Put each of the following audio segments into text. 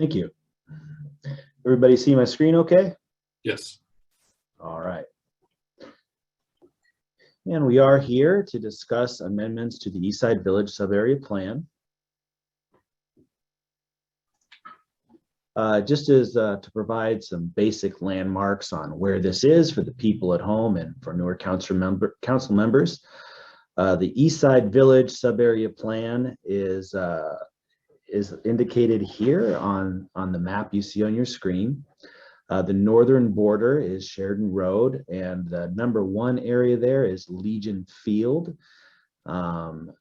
Thank you. Everybody see my screen okay? Yes. All right. And we are here to discuss amendments to the Eastside Village Subarea Plan. Just as to provide some basic landmarks on where this is for the people at home and for newer council members, the Eastside Village Subarea Plan is indicated here on the map you see on your screen. The northern border is Sheridan Road, and the #1 area there is Legion Field. The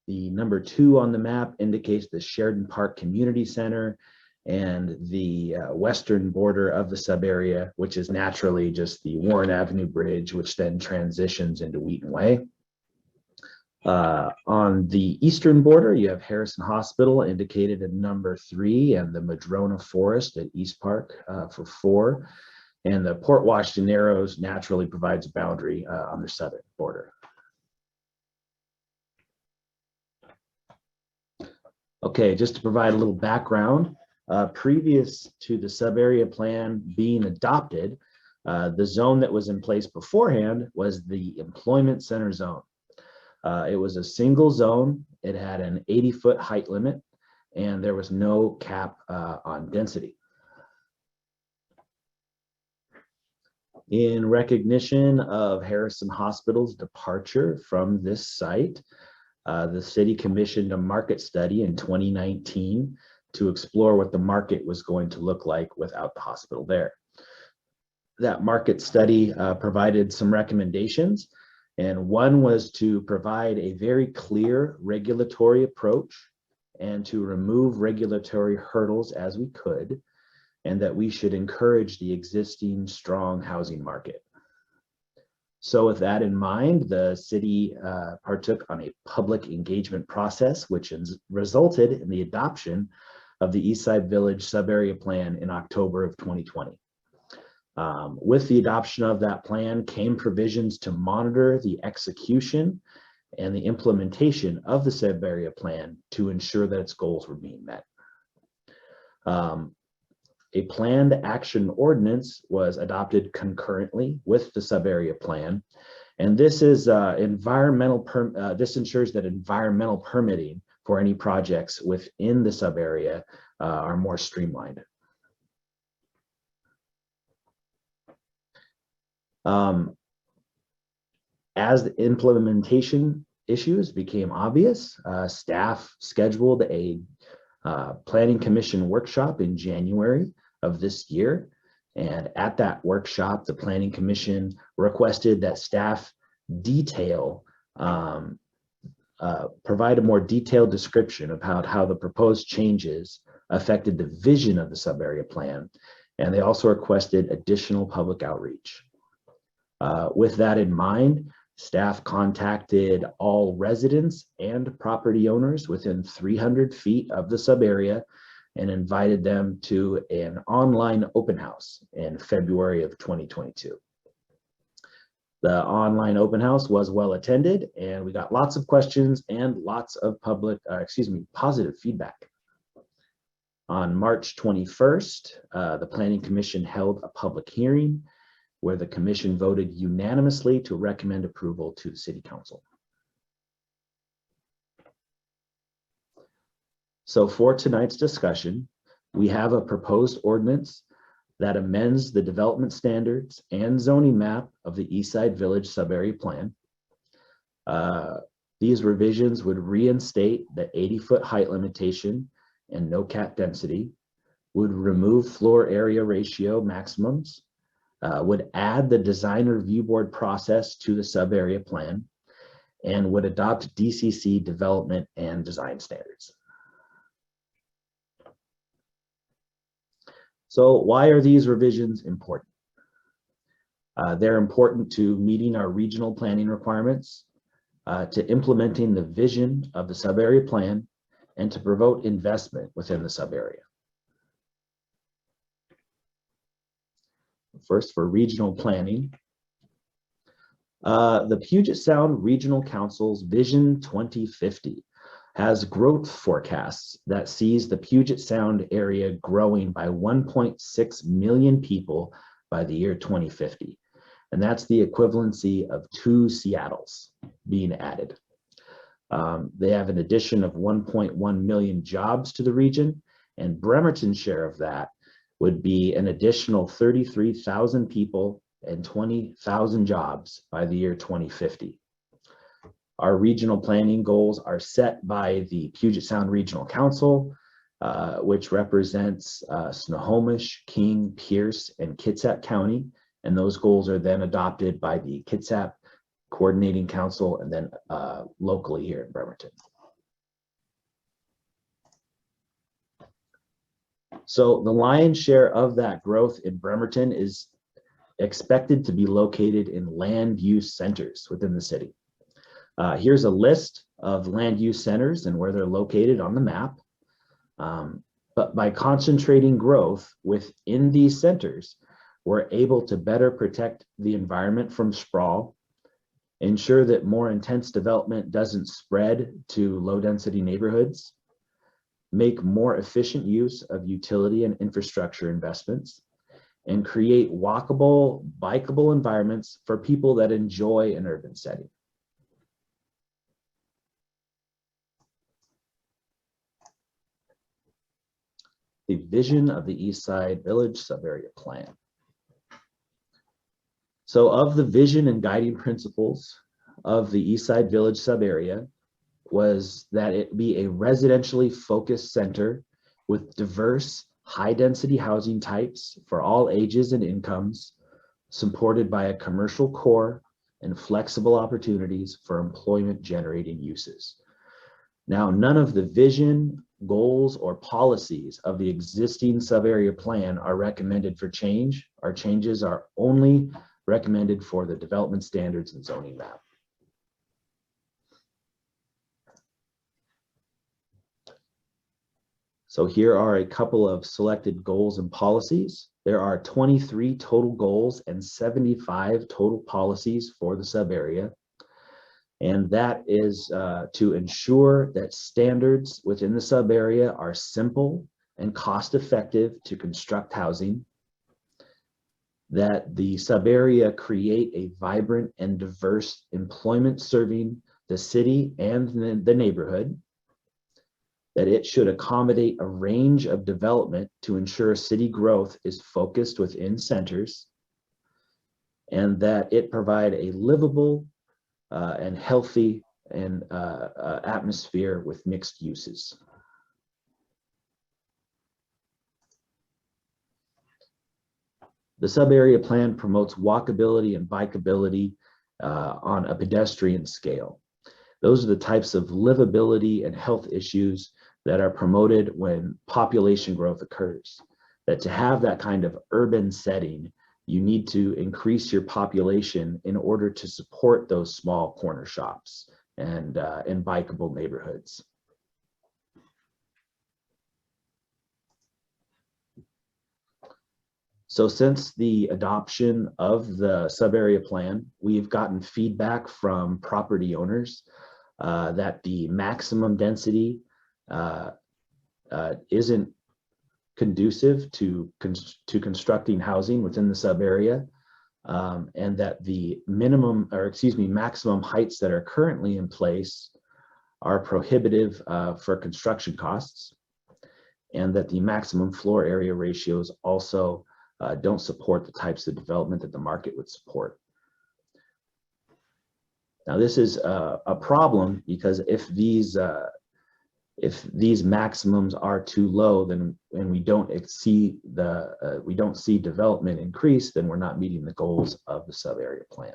#2 on the map indicates the Sheridan Park Community Center, and the western border of the sub-area, which is naturally just the Warren Avenue Bridge, which then transitions into Wheaton Way. On the eastern border, you have Harrison Hospital indicated at #3, and the Madrona Forest at East Park for 4. And the Port Washington Narrows naturally provides a boundary on the southern border. Okay, just to provide a little background, previous to the sub-area plan being adopted, the zone that was in place beforehand was the Employment Center zone. It was a single zone. It had an 80-foot height limit, and there was no cap on density. In recognition of Harrison Hospital's departure from this site, the city commissioned a market study in 2019 to explore what the market was going to look like without the hospital there. That market study provided some recommendations, and one was to provide a very clear regulatory approach and to remove regulatory hurdles as we could, and that we should encourage the existing strong housing market. So with that in mind, the city partook on a public engagement process, which resulted in the adoption of the Eastside Village Subarea Plan in October of 2020. With the adoption of that plan came provisions to monitor the execution and the implementation of the Subarea Plan to ensure that its goals were being met. A planned action ordinance was adopted concurrently with the Subarea Plan, and this is this ensures that environmental permitting for any projects within the sub-area are more streamlined. As the implementation issues became obvious, staff scheduled a Planning Commission workshop in January of this year. And at that workshop, the Planning Commission requested that staff provide a more detailed description about how the proposed changes affected the vision of the sub-area plan. And they also requested additional public outreach. With that in mind, staff contacted all residents and property owners within 300 feet of the sub-area and invited them to an online open house in February of 2022. The online open house was well attended, and we got lots of questions and lots of positive feedback. On March 21st, the Planning Commission held a public hearing where the commission voted unanimously to recommend approval to the City Council. So for tonight's discussion, we have a proposed ordinance that amends the development standards and zoning map of the Eastside Village Subarea Plan. These revisions would reinstate the 80-foot height limitation and no cap density, would remove floor area ratio maximums, would add the design review board process to the sub-area plan, and would adopt DCC development and design standards. So why are these revisions important? They're important to meeting our regional planning requirements, to implementing the vision of the sub-area plan, and to promote investment within the sub-area. First, for regional planning, the Puget Sound Regional Council's Vision 2050 has growth forecasts that sees the Puget Sound area growing by 1.6 million people by the year 2050. And that's the equivalency of 2 Seattles being added. They have an addition of 1.1 million jobs to the region, and Bremerton's share of that would be an additional 33,000 people and 20,000 jobs by the year 2050. Our regional planning goals are set by the Puget Sound Regional Council, which represents Snohomish, King, Pierce, and Kitsap County. And those goals are then adopted by the Kitsap Coordinating Council and then locally here in Bremerton. So the lion's share of that growth in Bremerton is expected to be located in land use centers within the city. Here's a list of land use centers and where they're located on the map. But by concentrating growth within these centers, we're able to better protect the environment from sprawl, ensure that more intense development doesn't spread to low density neighborhoods, make more efficient use of utility and infrastructure investments, and create walkable, bikeable environments for people that enjoy an urban setting. The vision of the Eastside Village Subarea Plan. So of the vision and guiding principles of the Eastside Village Subarea was that it be a residentially focused center with diverse, high-density housing types for all ages and incomes, supported by a commercial core and flexible opportunities for employment-generating uses. Now, none of the vision, goals, or policies of the existing subarea plan are recommended for change. Our changes are only recommended for the development standards and zoning map. So here are a couple of selected goals and policies. There are 23 total goals and 75 total policies for the subarea. And that is to ensure that standards within the subarea are simple and cost-effective to construct housing, that the subarea create a vibrant and diverse employment serving the city and the neighborhood, that it should accommodate a range of development to ensure city growth is focused within centers, and that it provide a livable and healthy and atmosphere with mixed uses. The subarea plan promotes walkability and bikeability on a pedestrian scale. Those are the types of livability and health issues that are promoted when population growth occurs. That to have that kind of urban setting, you need to increase your population in order to support those small corner shops and bikeable neighborhoods. So since the adoption of the subarea plan, we've gotten feedback from property owners that the maximum density isn't conducive to constructing housing within the subarea, and that the maximum heights that are currently in place are prohibitive for construction costs, and that the maximum floor area ratios also don't support the types of development that the market would support. Now, this is a problem because if these maximums are too low, then and we don't see development increase, then we're not meeting the goals of the subarea plan.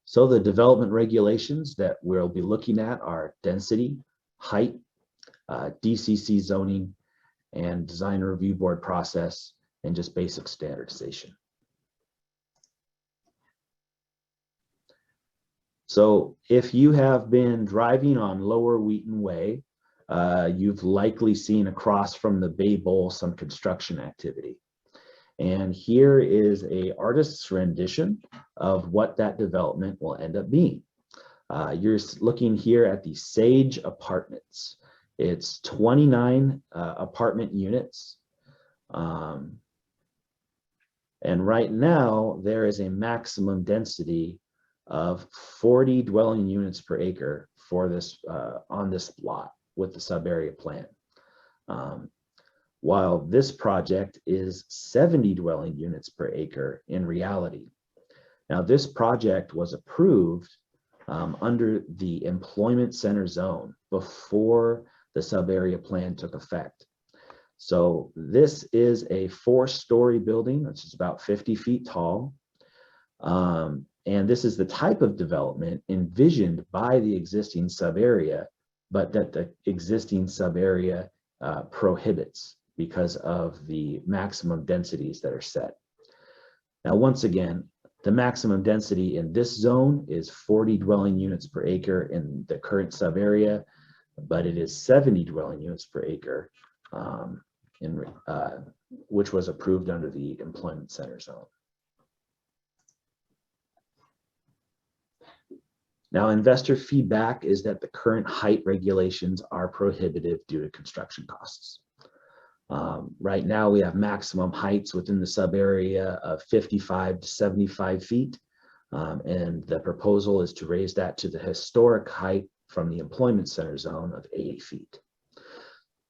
So the development regulations that we'll be looking at are density, height, DCC zoning, and design review board process, and just basic standardization. So if you have been driving on Lower Wheaton Way, you've likely seen across from the Bay Bowl some construction activity. And here is an artist's rendition of what that development will end up being. You're looking here at the Sage Apartments. It's 29 apartment units. And right now, there is a maximum density of 40 dwelling units per acre for this on this lot with the sub-area plan. While this project is 70 dwelling units per acre in reality. Now, this project was approved under the employment center zone before the sub-area plan took effect. So this is a 4-story building, which is about 50 feet tall. And this is the type of development envisioned by the existing sub-area, but that the existing sub-area prohibits because of the maximum densities that are set. Now, once again, the maximum density in this zone is 40 dwelling units per acre in the current sub-area, but it is 70 dwelling units per acre, which was approved under the employment center zone. Now, investor feedback is that the current height regulations are prohibitive due to construction costs. Right now, we have maximum heights within the sub-area of 55 to 75 feet, and the proposal is to raise that to the historic height from the employment center zone of 80 feet.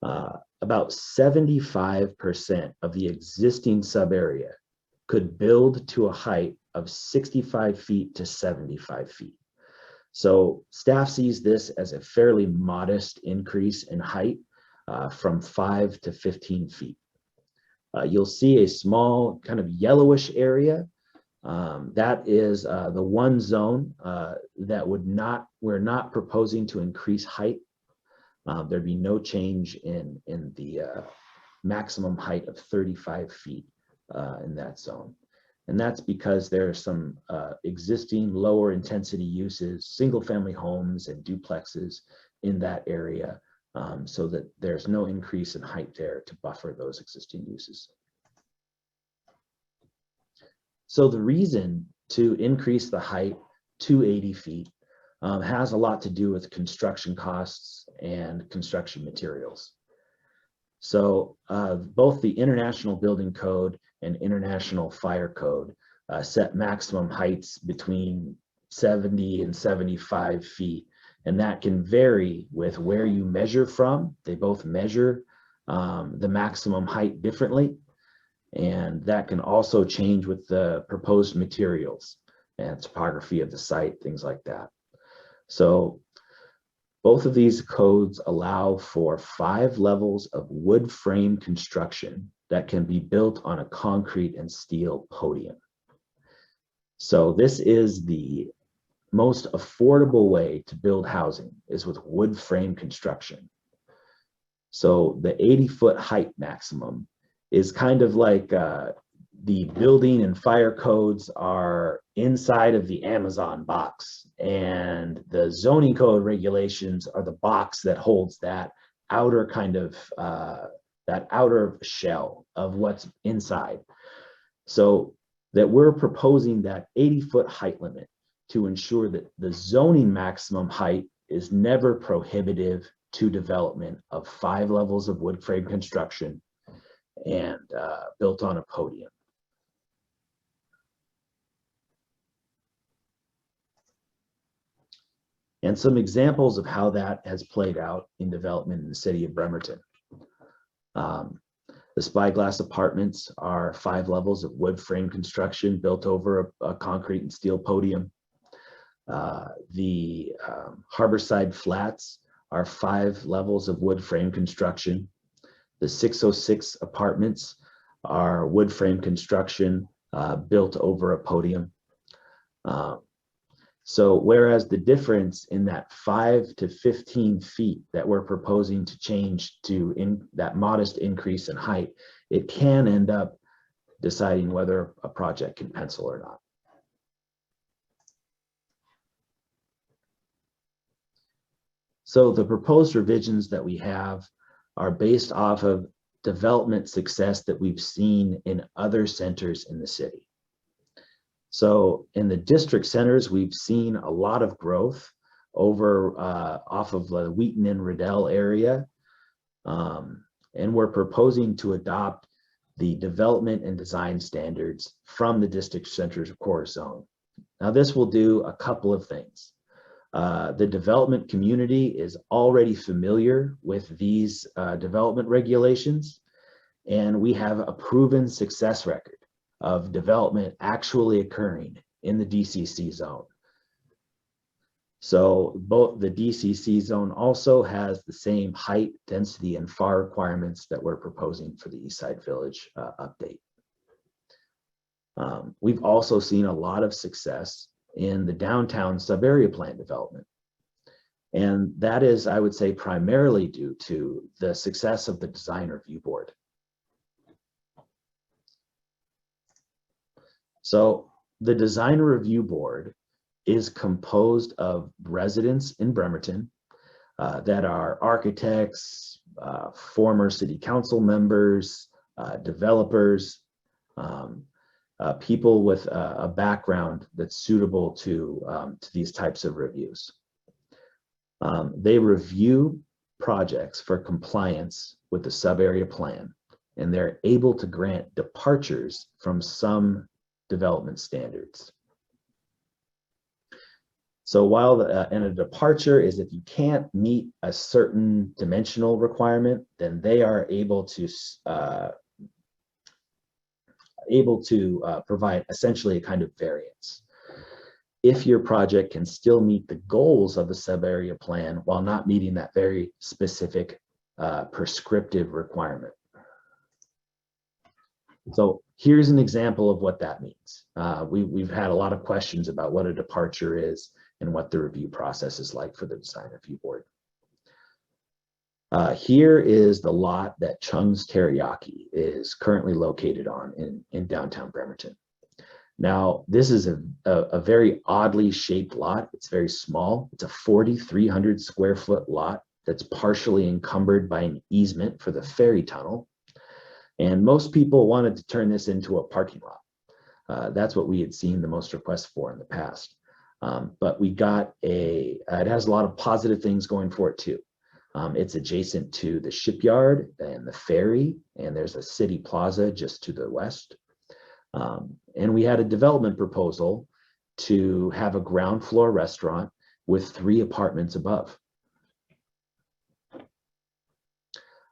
About 75% of the existing sub-area could build to a height of 65 feet to 75 feet. So staff sees this as a fairly modest increase in height from 5 to 15 feet. You'll see a small kind of yellowish area. That is the one zone that we're not proposing to increase height. There'd be no change in the maximum height of 35 feet in that zone. And that's because there are some existing lower intensity uses, single family homes and duplexes in that area, so that there's no increase in height there to buffer those existing uses. So the reason to increase the height to 80 feet has a lot to do with construction costs and construction materials. So both the International Building Code and International Fire Code set maximum heights between 70 and 75 feet. And that can vary with where you measure from. They both measure the maximum height differently. And that can also change with the proposed materials and topography of the site, things like that. So both of these codes allow for 5 levels of wood frame construction that can be built on a concrete and steel podium. So this is the most affordable way to build housing is with wood frame construction. So the 80-foot height maximum is kind of like the building and fire codes are inside of the Amazon box, and the zoning code regulations are the box that holds that outer kind of that outer shell of what's inside. So that we're proposing that 80-foot height limit to ensure that the zoning maximum height is never prohibitive to development of 5 levels of wood frame construction and built on a podium. And some examples of how that has played out in development in the city of Bremerton. The Spyglass Apartments are 5 levels of wood frame construction built over a concrete and steel podium. The Harborside Flats are 5 levels of wood frame construction. The 606 Apartments are wood frame construction built over a podium. So whereas the difference in that 5 to 15 feet that we're proposing to change to that modest increase in height, it can end up deciding whether a project can pencil or not. So the proposed revisions that we have are based off of development success that we've seen in other centers in the city. So in the district centers, we've seen a lot of growth over off of the Wheaton and Riddell area. And we're proposing to adopt the development and design standards from the district center's core zone. Now, this will do a couple of things. The development community is already familiar with these development regulations, and we have a proven success record of development actually occurring in the DCC zone. So both the DCC zone also has the same height, density, and FAR requirements that we're proposing for the Eastside Village update. We've also seen a lot of success in the downtown Subarea Plan development. And that is, I would say, primarily due to the success of the Design Review Board. So the Design Review Board is composed of residents in Bremerton that are architects, former city council members, developers, people with a background that's suitable to these types of reviews. They review projects for compliance with the sub-area plan, and they're able to grant departures from some development standards. So while and a departure is if you can't meet a certain dimensional requirement, then they are able to provide essentially a kind of variance. If your project can still meet the goals of the sub-area plan while not meeting that very specific prescriptive requirement. So here's an example of what that means. We've had a lot of questions about what a departure is and what the review process is like for the Design Review Board. Here is the lot that Chung's Teriyaki is currently located on in downtown Bremerton. Now, this is a very oddly shaped lot. It's very small. It's a 4,300 square foot lot that's partially encumbered by an easement for the ferry tunnel. And most people wanted to turn this into a parking lot. That's what we had seen the most requests for in the past. But we got it has a lot of positive things going for it too. It's adjacent to the shipyard and the ferry, and there's a city plaza just to the west. And we had a development proposal to have a ground floor restaurant with 3 apartments above.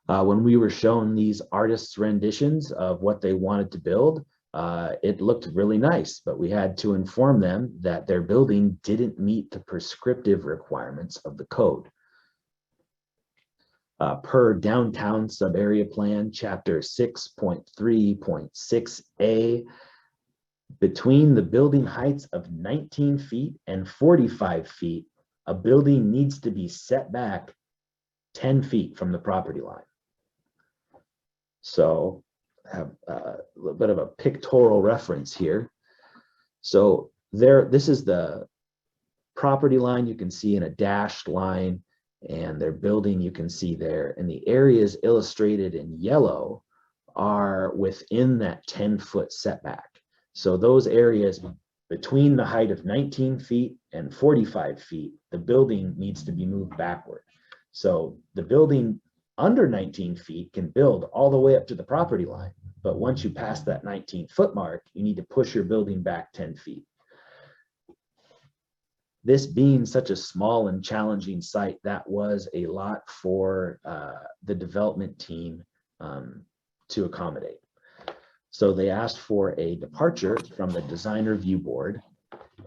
When we were shown these artists' renditions of what they wanted to build, it looked really nice, but we had to inform them that their building didn't meet the prescriptive requirements of the code. Per Downtown Sub-Area Plan, Chapter 6.3.6a, between the building heights of 19 feet and 45 feet, a building needs to be set back 10 feet from the property line. So I have a little bit of a pictorial reference here. So this is the property line you can see in a dashed line, and their building you can see there. And the areas illustrated in yellow are within that 10-foot setback. So those areas between the height of 19 feet and 45 feet, the building needs to be moved backward. So the building under 19 feet can build all the way up to the property line. But once you pass that 19-foot mark, you need to push your building back 10 feet. This being such a small and challenging site, that was a lot for the development team to accommodate. So they asked for a departure from the Design Review Board,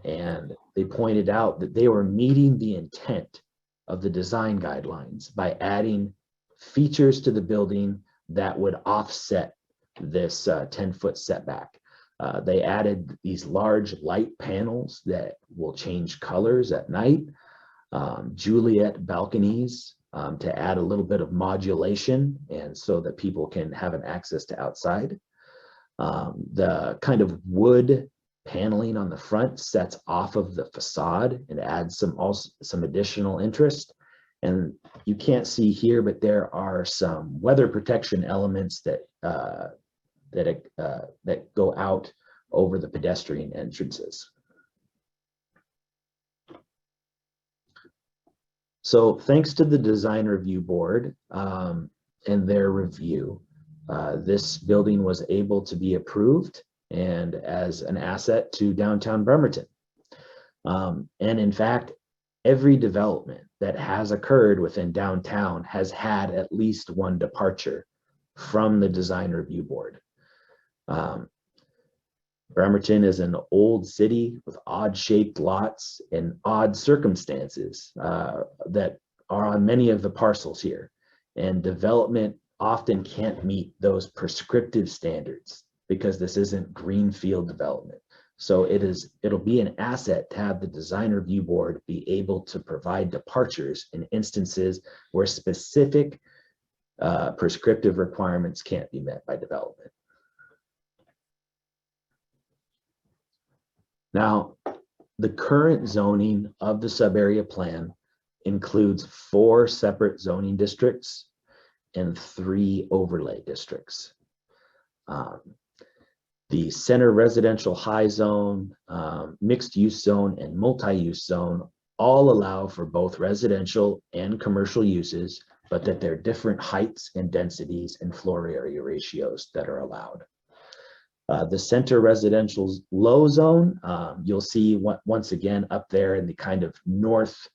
and they pointed out that they were meeting the intent of the design guidelines by adding features to the building that would offset this 10-foot setback. They added these large light panels that will change colors at night, Juliet balconies to add a little bit of modulation, and so that people can have an access to outside. The kind of wood paneling on the front sets off of the facade and adds some additional interest. And you can't see here, but there are some weather protection elements that that go out over the pedestrian entrances. So thanks to the Design Review Board and their review, this building was able to be approved and as an asset to downtown Bremerton. And in fact, every development that has occurred within downtown has had at least one departure from the Design Review Board. Bremerton is an old city with odd shaped lots and odd circumstances that are on many of the parcels here. And development often can't meet those prescriptive standards because this isn't greenfield development. So it'll be an asset to have the Design Review Board be able to provide departures in instances where specific prescriptive requirements can't be met by development. Now, the current zoning of the sub-area plan includes 4 separate zoning districts and 3 overlay districts. The center residential high zone, mixed use zone, and multi-use zone all allow for both residential and commercial uses, but that there are different heights and densities and floor area ratios that are allowed. The center residential low zone, you'll see once again up there in the kind of north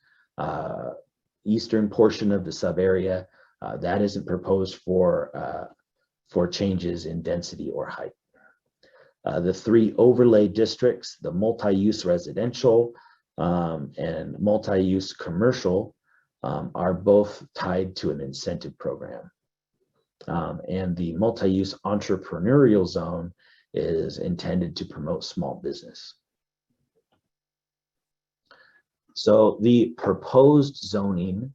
eastern portion of the sub area, that isn't proposed for changes in density or height. The 3 overlay districts, the multi-use residential and multi-use commercial, are both tied to an incentive program. And the multi-use entrepreneurial zone is intended to promote small business. So the proposed zoning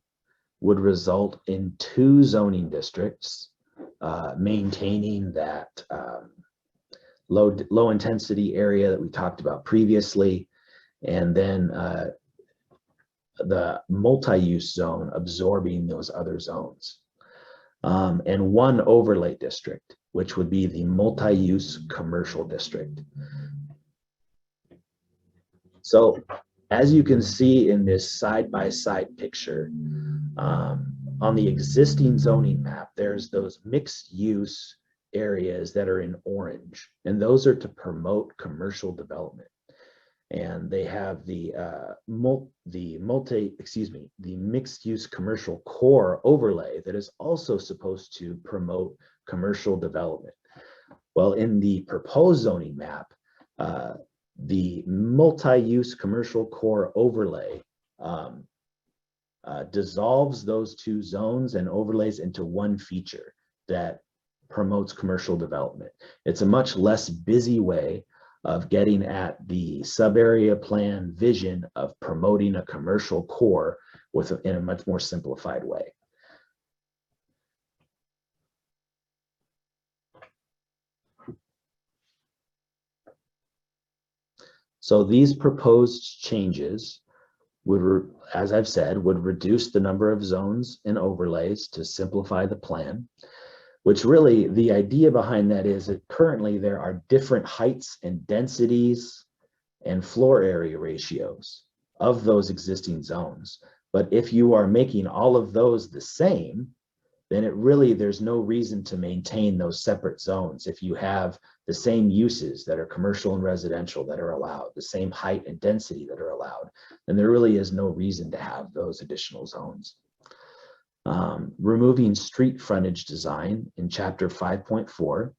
would result in 2 zoning districts, maintaining that low intensity area that we talked about previously, and then the multi-use zone absorbing those other zones, and 1 overlay district, which would be the multi-use commercial district. So as you can see in this side-by-side picture, on the existing zoning map, there's those mixed use areas that are in orange, and those are to promote commercial development. And they have the mixed use commercial core overlay that is also supposed to promote commercial development. Well, in the proposed zoning map, the multi-use commercial core overlay dissolves those 2 zones and overlays into 1 feature that promotes commercial development. It's a much less busy way of getting at the sub-area plan vision of promoting a commercial core in a much more simplified way. So these proposed changes would, as I've said, would reduce the number of zones and overlays to simplify the plan, which really the idea behind that is that currently there are different heights and densities and floor area ratios of those existing zones. But if you are making all of those the same, then there's no reason to maintain those separate zones. If you have the same uses that are commercial and residential that are allowed, the same height and density that are allowed, then there really is no reason to have those additional zones. Removing street frontage design in chapter 5.4,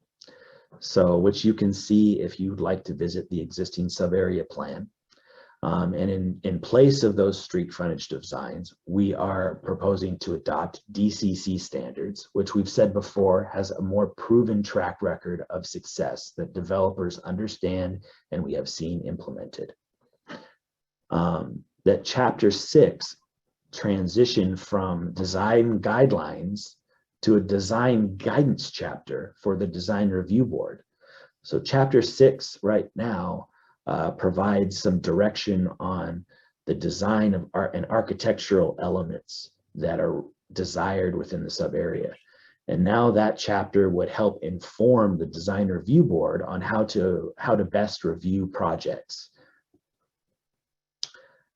so which you can see if you'd like to visit the existing sub-area plan. And in place of those street frontage designs, we are proposing to adopt DCC standards, which we've said before has a more proven track record of success that developers understand and we have seen implemented. That chapter 6 transition from design guidelines to a design guidance chapter for the Design Review Board. So chapter 6 right now provides some direction on the design of art and architectural elements that are desired within the sub area. And now that chapter would help inform the Design Review Board on how to best review projects.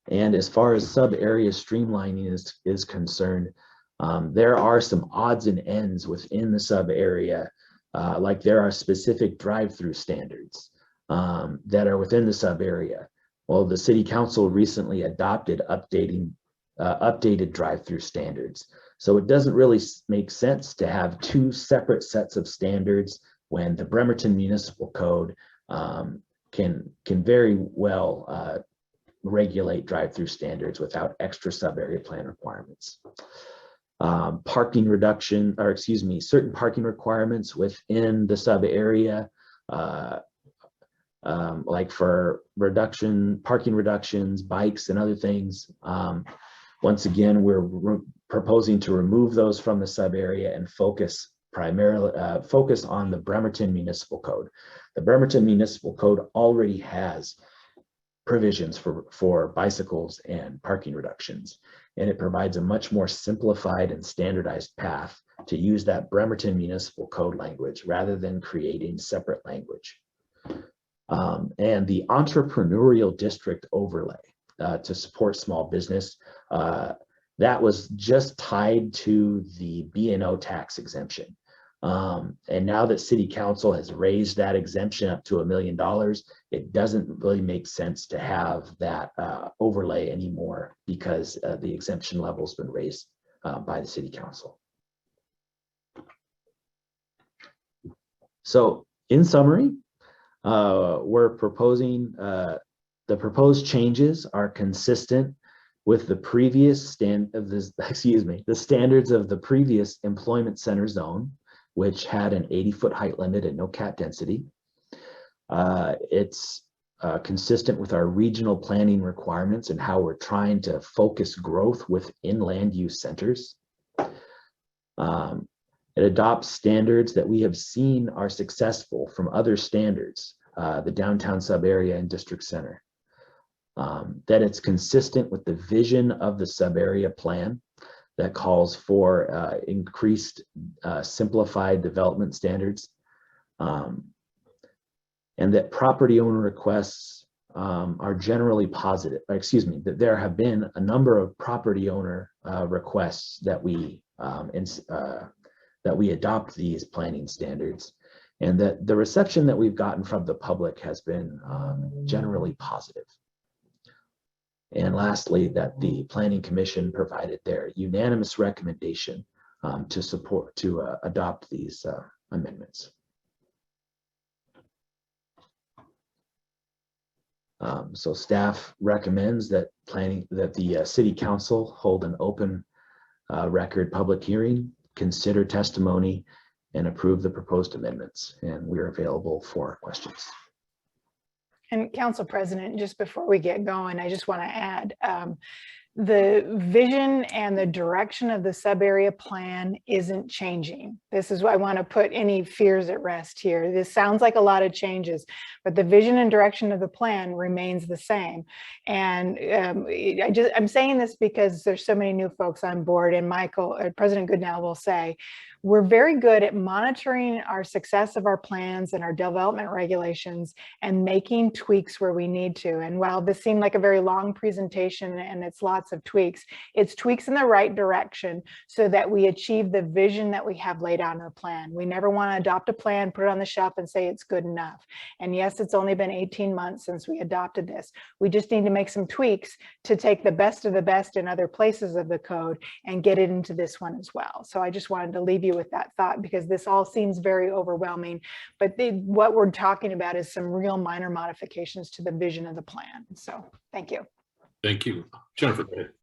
And as far as sub-area streamlining is concerned, there are some odds and ends within the sub-area, like there are specific drive-through standards that are within the sub-area. Well, the city council recently adopted updated drive-through standards. So it doesn't really make sense to have two separate sets of standards when the Bremerton Municipal Code can very well regulate drive-through standards without extra sub-area plan requirements. Parking reduction, or excuse me, certain parking requirements within the sub-area, like for parking reductions, bikes and other things. Once again, we're proposing to remove those from the sub-area and focus on the Bremerton Municipal Code. The Bremerton Municipal Code already has provisions for bicycles and parking reductions, and it provides a much more simplified and standardized path to use that Bremerton Municipal Code language rather than creating separate language. And the entrepreneurial district overlay to support small business, that was just tied to the B&O tax exemption. And now that City Council has raised that exemption up to $1 million, it doesn't really make sense to have that overlay anymore because the exemption level has been raised by the City Council. So in summary, we're proposing the proposed changes are consistent with the previous the standards of the previous employment center zone, which had an 80-foot height limit and no cat density. It's consistent with our regional planning requirements and how we're trying to focus growth within land use centers. It adopts standards that we have seen are successful from other standards, the downtown sub-area and district center. That it's consistent with the vision of the sub-area plan that calls for increased simplified development standards, and that property owner requests are generally positive. Excuse me, that there have been a number of property owner requests that we adopt these planning standards, and that the reception that we've gotten from the public has been generally positive. And lastly, that the Planning Commission provided their unanimous recommendation to adopt these amendments. So staff recommends that the City Council hold an open record public hearing, consider testimony, and approve the proposed amendments. And we're available for questions. And Council President, just before we get going, I just want to add the vision and the direction of the sub-area plan isn't changing. This is why I want to put any fears at rest here. This sounds like a lot of changes, but the vision and direction of the plan remains the same. And I'm saying this because there's so many new folks on board, and President Goodnow will say, we're very good at monitoring our success of our plans and our development regulations and making tweaks where we need to. And while this seemed like a very long presentation and it's lots of tweaks, it's tweaks in the right direction so that we achieve the vision that we have laid out in the plan. We never want to adopt a plan, put it on the shelf and say it's good enough. And yes, it's only been 18 months since we adopted this. We just need to make some tweaks to take the best of the best in other places of the code and get it into this one as well. So I just wanted to leave you with that thought, because this all seems very overwhelming, but what we're talking about is some real minor modifications to the vision of the plan. So thank you. Thank you. Jennifer.